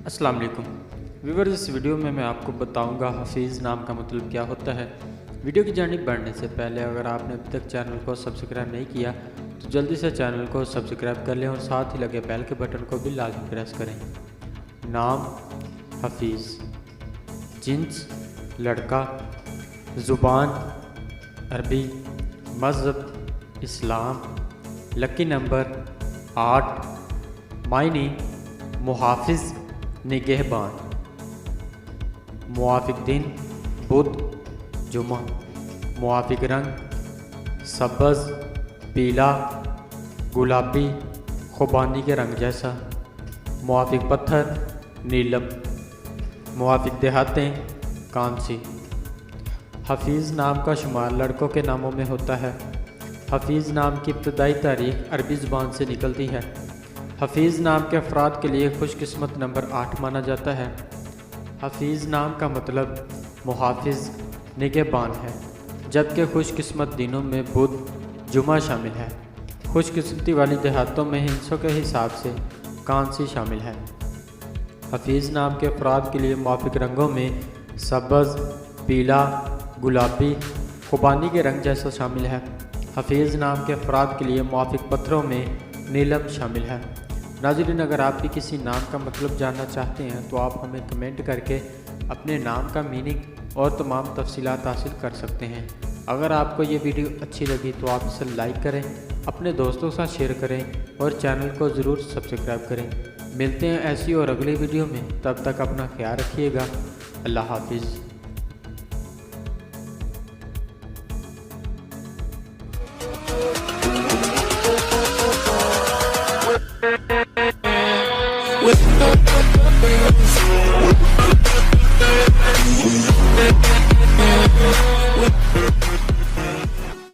अस्सलाम वालेकुम व्यूअर्स, इस वीडियो में मैं आपको बताऊंगा हफीज़ नाम का मतलब क्या होता है। वीडियो की जानिब बढ़ने से पहले अगर आपने अभी तक चैनल को सब्सक्राइब नहीं किया तो जल्दी से चैनल को सब्सक्राइब कर लें और साथ ही लगे बेल के बटन को भी लाजमी प्रेस करें। नाम हफीज़, जिन्स लड़का, ज़ुबान अरबी, मज़हब इस्लाम, लकी नंबर 8, मायने मुहाफिज निगहबान, मुआफिक दिन बुध जुमा, मुआफिक रंग सब्ज़ पीला गुलाबी खुबानी के रंग जैसा, मुआफिक पत्थर नीलम, मुआफिक देहातें कांसी। हफीज़ नाम का शुमार लड़कों के नामों में होता है। हफीज़ नाम की इब्तदाई तारीख अरबी ज़ुबान से निकलती है। हफीज़ नाम के अफराद के लिए खुशकिस्मत नंबर 8 माना जाता है। हफीज़ नाम का मतलब मुहाफिज निगहबान है, जबकि खुशकिस्मत दिनों में बुध जुमा शामिल है। खुशकिस्मती वाली देहातों में हिस्सों के हिसाब से कांसी शामिल है। हफीज़ नाम के अफराद के लिए मुआफिक रंगों में सब्ज़ पीला गुलाबी खुबानी के रंग जैसा शामिल है। हफीज़ नाम के अफराद के लिए मुआफिक पत्थरों में नीलम शामिल है। नाज़रीन, अगर आप भी किसी नाम का मतलब जानना चाहते हैं तो आप हमें कमेंट करके अपने नाम का मीनिंग और तमाम तफसीलात हासिल कर सकते हैं। अगर आपको ये वीडियो अच्छी लगी तो आप इसे लाइक करें, अपने दोस्तों के साथ शेयर करें और चैनल को ज़रूर सब्सक्राइब करें। मिलते हैं ऐसी और अगली वीडियो में, तब तक अपना ख्याल रखिएगा। अल्लाह हाफिज़।